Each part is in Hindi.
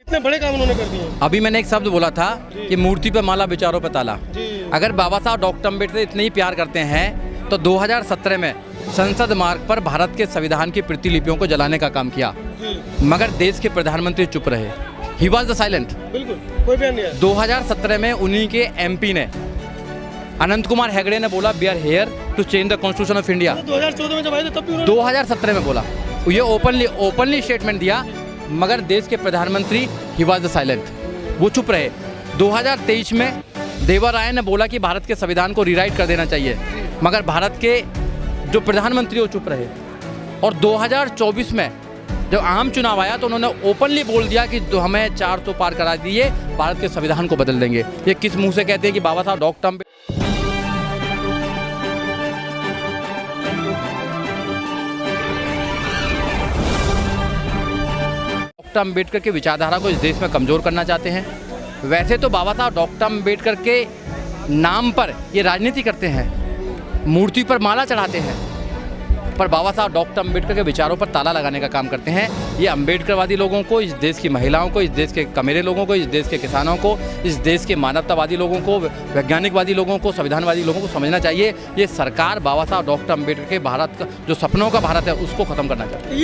इतने बड़े काम उन्होंने कर दिए। अभी मैंने एक शब्द बोला था कि मूर्ति पे माला विचारों पे ताला। अगर बाबा साहब डॉक्टर अम्बेडकर इतने ही प्यार करते हैं तो 2017 में संसद मार्ग पर भारत के संविधान की प्रतिलिपियों को जलाने का काम किया, मगर देश के प्रधानमंत्री चुप रहे। He was the silent. बिल्कुल कोई बयान नहीं आया। 2017 में उन्हीं के एमपी ने अनंत कुमार हेगड़े ने बोला we are here to change the constitution of India. 2014 में जब आए थे तब भी 2017 में बोला, ये ओपनली स्टेटमेंट दिया, मगर देश के प्रधानमंत्री ही वॉज द साइलेंट, वो चुप रहे। 2023 में देवा राय ने बोला कि भारत के संविधान को रीराइट कर देना चाहिए, मगर भारत के जो प्रधानमंत्री वो चुप रहे। और 2024 में जब आम चुनाव आया तो उन्होंने ओपनली बोल दिया कि जो हमें 400 पार करा दिए, भारत के संविधान को बदल देंगे। ये किस मुंह से कहते हैं कि बाबा साहब डॉक्टर अम्बेडकर की विचारधारा को इस देश में कमज़ोर करना चाहते हैं। वैसे तो बाबा साहब डॉक्टर अम्बेडकर के नाम पर ये राजनीति करते हैं, मूर्ति पर माला चढ़ाते हैं, पर बाबा साहब डॉक्टर अम्बेडकर के विचारों पर ताला लगाने का काम करते हैं। ये अम्बेडकरवादी लोगों को, इस देश की महिलाओं को, इस देश के कमेरे लोगों को, इस देश के किसानों को, इस देश के मानवतावादी लोगों को, वैज्ञानिकवादी लोगों को, संविधानवादी लोगों को समझना चाहिए ये सरकार बाबा साहब डॉक्टर अम्बेडकर के भारत का जो सपनों का भारत है उसको खत्म करना चाहती है।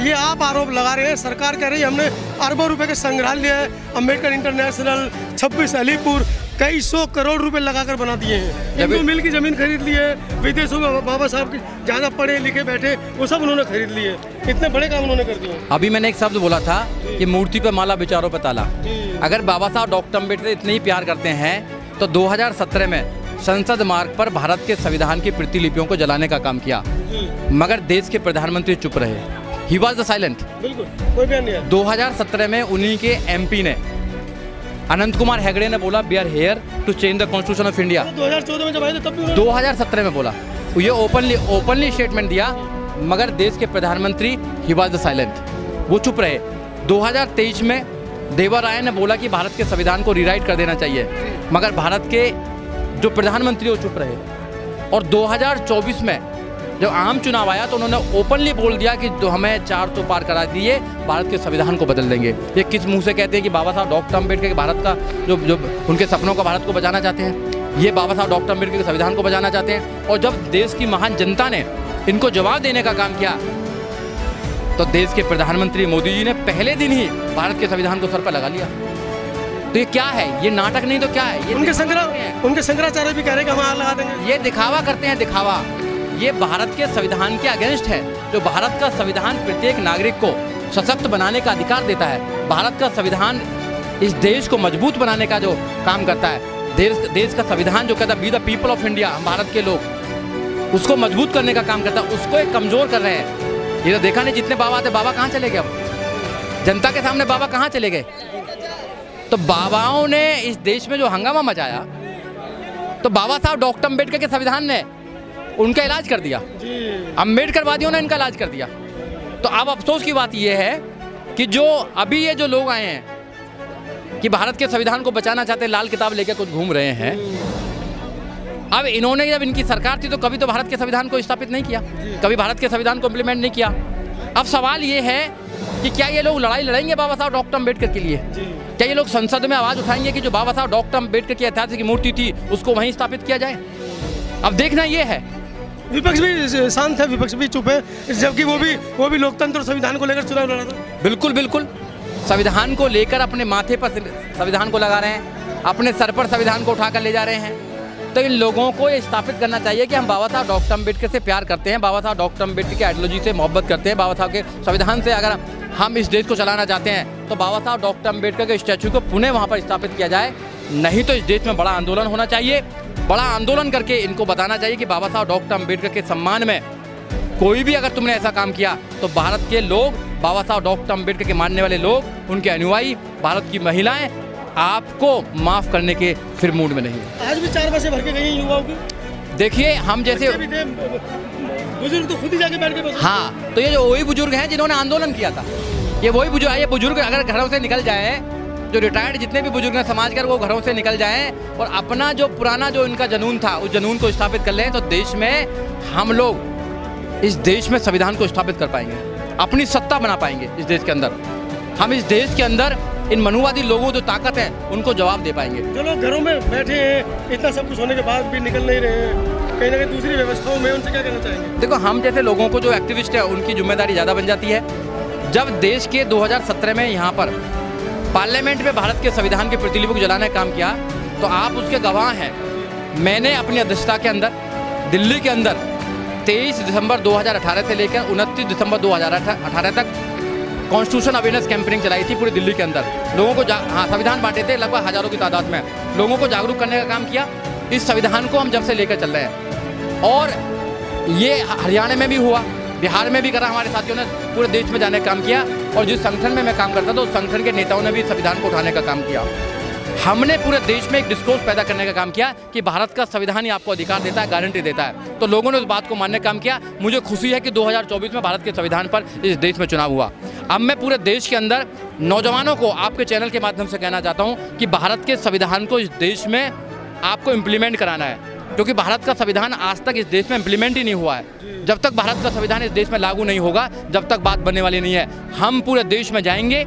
ये आप आरोप लगा रहे हैं। सरकार कह रही है हमने अरबों रुपए के संग्रहालय, अम्बेडकर इंटरनेशनल, 26 अलीपुर, कई 100 करोड़ रुपए लगाकर बना दिए हैं। हिंदू मिल की जमीन खरीद ली है, विदेशों में बाबा साहब की ज़्यादा पढ़े लिखे बैठे वो सब उन्होंने खरीद लिए। इतने बड़े काम उन्होंने कर दिए। अभी मैंने एक शब्द बोला था कि मूर्ति पे माला विचारों पे ताला। अगर बाबा साहब डॉक्टर अम्बेडकर इतने ही प्यार करते हैं तो 2017 में संसद मार्ग पर भारत के संविधान की प्रतिलिपियों को जलाने का काम किया, मगर देश के प्रधानमंत्री चुप रहे। He was the silent. बिल्कुल कोई बयान नहीं आया। 2017 में उन्हीं के एमपी ने अनंत कुमार हेगड़े ने बोला we are here to change the constitution of India. 2014 में जब आए थे तब भी 2017 में बोला, ये ओपनली स्टेटमेंट दिया, मगर देश के प्रधानमंत्री ही वॉज द साइलेंट, वो चुप रहे। 2023 में देवा राय ने बोला कि भारत के संविधान को रीराइट कर देना चाहिए, मगर भारत के जो प्रधानमंत्री वो चुप रहे। और 2024 में जब आम चुनाव आया तो उन्होंने ओपनली बोल दिया कि जो हमें 400 पार करा दिए, भारत के संविधान को बदल देंगे। ये किस मुंह से कहते हैं कि बाबा साहब डॉक्टर अम्बेडकर के भारत का जो उनके सपनों का भारत को बचाना चाहते हैं। ये बाबा साहब डॉक्टर अम्बेडकर के संविधान को बचाना चाहते हैं। और जब देश की महान जनता ने इनको जवाब देने का काम किया तो देश के प्रधानमंत्री मोदी जी ने पहले दिन ही भारत के संविधान को सर पर लगा लिया। तो ये क्या है? ये नाटक नहीं तो क्या है? ये उनके शंकराचार्य भी कह रहे हैं कि हम लगा देंगे। ये दिखावा करते हैं, दिखावा। ये भारत के संविधान के अगेंस्ट है। जो भारत का संविधान प्रत्येक नागरिक को सशक्त बनाने का अधिकार देता है, भारत का संविधान इस देश को मजबूत बनाने का जो काम करता है, देश का संविधान जो कहता है be the people of India, हम भारत के लोग, उसको मजबूत करने का काम करता है, उसको एक कमज़ोर कर रहे हैं। ये तो देखा नहीं, जितने बाबा थे, बाबा कहाँ चले गए? अब जनता के सामने बाबा कहाँ चले गए? तो बाबाओं ने इस देश में जो हंगामा मचाया, तो बाबा साहब डॉक्टर अम्बेडकर के संविधान ने उनका इलाज कर दिया, अम्बेडकरवादियों ने इनका इलाज कर दिया। तो अब अफसोस की बात यह है कि जो अभी ये जो लोग आए हैं कि भारत के संविधान को बचाना चाहते हैं, लाल किताब लेकर कुछ घूम रहे हैं, अब इन्होंने जब इनकी सरकार थी तो कभी तो भारत के संविधान को स्थापित नहीं किया, कभी भारत के संविधान को इम्प्लीमेंट नहीं किया। अब सवाल ये है कि क्या ये लोग लड़ाई लड़ेंगे बाबा साहब डॉक्टर अम्बेडकर के लिए? क्या ये लोग संसद में आवाज़ उठाएंगे कि जो बाबा साहब डॉक्टर अम्बेडकर की ऐतिहासिक मूर्ति थी उसको वहीं स्थापित किया जाए? अब देखना ये है। विपक्ष भी शांत है, विपक्ष भी चुप है, जबकि वो भी लोकतंत्र और संविधान को लेकर चुनाव लड़ा था। बिल्कुल संविधान को लेकर अपने माथे पर संविधान को लगा रहे हैं, अपने सर पर संविधान को उठाकर ले जा रहे हैं। तो इन लोगों को ये स्थापित करना चाहिए कि हम बाबा साहब डॉक्टर अम्बेडकर से प्यार करते हैं, बाबा साहब डॉक्टर अम्बेडकर की आइडियोलॉजी से मोहब्बत करते हैं, बाबा साहब के संविधान से अगर हम इस देश को चलाना चाहते हैं तो बाबा साहब डॉक्टर अम्बेडकर के स्टैचू को पुनः वहाँ पर स्थापित किया जाए। नहीं तो इस देश में बड़ा आंदोलन होना चाहिए, बड़ा आंदोलन करके इनको बताना चाहिए कि बाबा साहब डॉक्टर अम्बेडकर के सम्मान में कोई भी अगर तुमने ऐसा काम किया तो भारत के लोग, बाबा साहब डॉक्टर अम्बेडकर के मानने वाले लोग, उनके अनुयायी, भारत की महिलाएं आपको माफ़ करने के फिर मूड में नहीं। आज भी 4 बसें भर के गई युवाओं की। देखिए हम जैसे बुजुर्ग तो खुद ही जाके बैठ के, हाँ, तो ये जो वही बुजुर्ग हैं जिन्होंने आंदोलन किया था, ये वही बुजुर्ग अगर घरों से निकल जाए, जो रिटायर्ड जितने भी बुजुर्ग हैं समाज के, वो घरों से निकल जाएं और अपना जो पुराना जो इनका जुनून था उस जुनून को स्थापित कर लें, तो देश में हम लोग इस देश में संविधान को स्थापित कर पाएंगे, अपनी सत्ता बना पाएंगे इस देश के अंदर। हम इस देश के अंदर इन मनुवादी लोगों की जो ताकत है उनको जवाब दे पाएंगे। जो लोग घरों में बैठे हैं, इतना सब कुछ होने के बाद भी निकल नहीं रहे हैं, कहीं ना कहीं दूसरी व्यवस्थाओं में, उनसे क्या कहना चाहेंगे? देखो, हम जैसे लोगों को जो एक्टिविस्ट है उनकी जिम्मेदारी ज़्यादा बन जाती है। जब देश के 2017 में यहाँ पर पार्लियामेंट में भारत के संविधान के प्रतिलिपि को जलाने का काम किया, तो आप उसके गवाह हैं। मैंने अपनी अध्यक्षता के अंदर दिल्ली के अंदर 23 दिसंबर 2018 से लेकर 29 दिसंबर 2018 तक कॉन्स्टिट्यूशन अवेयरनेस कैंपेनिंग चलाई थी पूरी दिल्ली के अंदर। लोगों को संविधान बांटे थे लगभग हजारों की तादाद में, लोगों को जागरूक करने का काम किया। इस संविधान को हम जब से लेकर चल रहे हैं, और ये हरियाणा में भी हुआ, बिहार में भी करा, हमारे साथियों ने पूरे देश में जाने का काम किया। और जिस संगठन में मैं काम करता था उस संगठन के नेताओं ने भी संविधान को उठाने का काम किया। हमने पूरे देश में एक डिस्कोर्स पैदा करने का काम किया कि भारत का संविधान ही आपको अधिकार देता है, गारंटी देता है। तो लोगों ने उस बात को मानने का काम किया। मुझे खुशी है कि 2024 में भारत के संविधान पर इस देश में चुनाव हुआ। अब मैं पूरे देश के अंदर नौजवानों को आपके चैनल के माध्यम से कहना चाहता हूँ कि भारत के संविधान को इस देश में आपको इम्प्लीमेंट कराना है, क्योंकि भारत का संविधान आज तक इस देश में इम्प्लीमेंट ही नहीं हुआ है। जब तक भारत का संविधान इस देश में लागू नहीं होगा, जब तक बात बनने वाली नहीं है। हम पूरे देश में जाएंगे,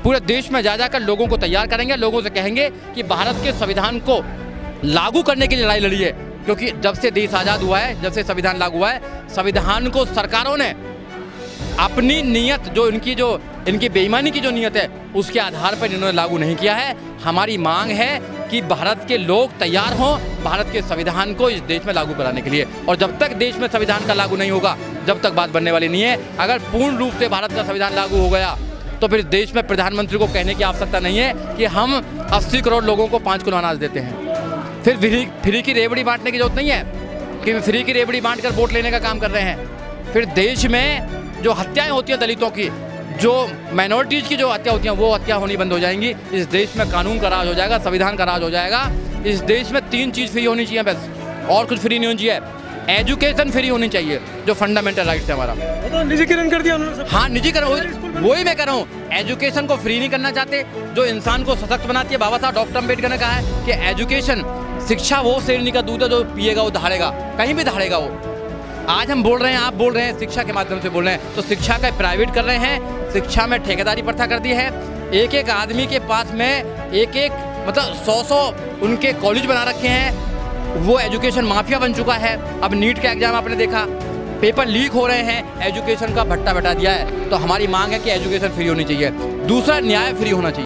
पूरे देश में जा जाकर लोगों को तैयार करेंगे, लोगों से कहेंगे कि भारत के संविधान को लागू करने की लड़ाई लड़िए, क्योंकि जब से देश आज़ाद हुआ है, जब से संविधान लागू हुआ है, संविधान को सरकारों ने अपनी नीयत, जो इनकी बेईमानी की जो नीयत है, उसके आधार पर इन्होंने लागू नहीं किया है। हमारी मांग है कि भारत के लोग तैयार हों भारत के संविधान को इस देश में लागू कराने के लिए। और जब तक देश में संविधान का लागू नहीं होगा, जब तक बात बनने वाली नहीं है। अगर पूर्ण रूप से भारत का संविधान लागू हो गया तो फिर देश में प्रधानमंत्री को कहने की आवश्यकता नहीं है कि हम 80 करोड़ लोगों को 5 किलो अनाज देते हैं। फिर फ्री की रेवड़ी बांटने की जरूरत नहीं है कि फ्री की रेवड़ी बांट कर वोट लेने का काम कर रहे हैं। फिर देश में जो हत्याएं होती हैं दलितों की, जो माइनॉरिटीज़ की जो हत्या होती हैं, वो हत्या होनी बंद हो जाएंगी। इस देश में कानून का राज हो जाएगा, संविधान का राज हो जाएगा। इस देश में 3 चीज़ फ्री होनी चाहिए, बस, और कुछ फ्री नहीं होनी चाहिए। एजुकेशन फ्री होनी चाहिए, जो फंडामेंटल राइट्स है हमारा। तो निजीकरण कर दिया उन्होंने सब। हाँ, निजीकरण, वही मैं कह रहा हूँ। एजुकेशन को फ्री नहीं करना चाहते, जो इंसान को सशक्त बनाती है। बाबा साहब डॉक्टर अम्बेडकर ने कहा है कि एजुकेशन, शिक्षा वो शेरनी का दूध है, जो पिएगा वो दहाड़ेगा, कहीं भी दहाड़ेगा वो। आज हम बोल रहे हैं, आप बोल रहे हैं, शिक्षा के माध्यम से बोल रहे हैं, तो शिक्षा का प्राइवेट कर रहे हैं। शिक्षा में ठेकेदारी प्रथा कर दी है। एक एक आदमी के पास में एक मतलब 100 उनके कॉलेज बना रखे हैं। वो एजुकेशन माफिया बन चुका है। अब नीट का एग्जाम आपने देखा, पेपर लीक हो रहे हैं, एजुकेशन का भट्टा बैठा दिया है। तो हमारी मांग है कि एजुकेशन फ्री होनी चाहिए। दूसरा, न्याय फ्री होना चाहिए।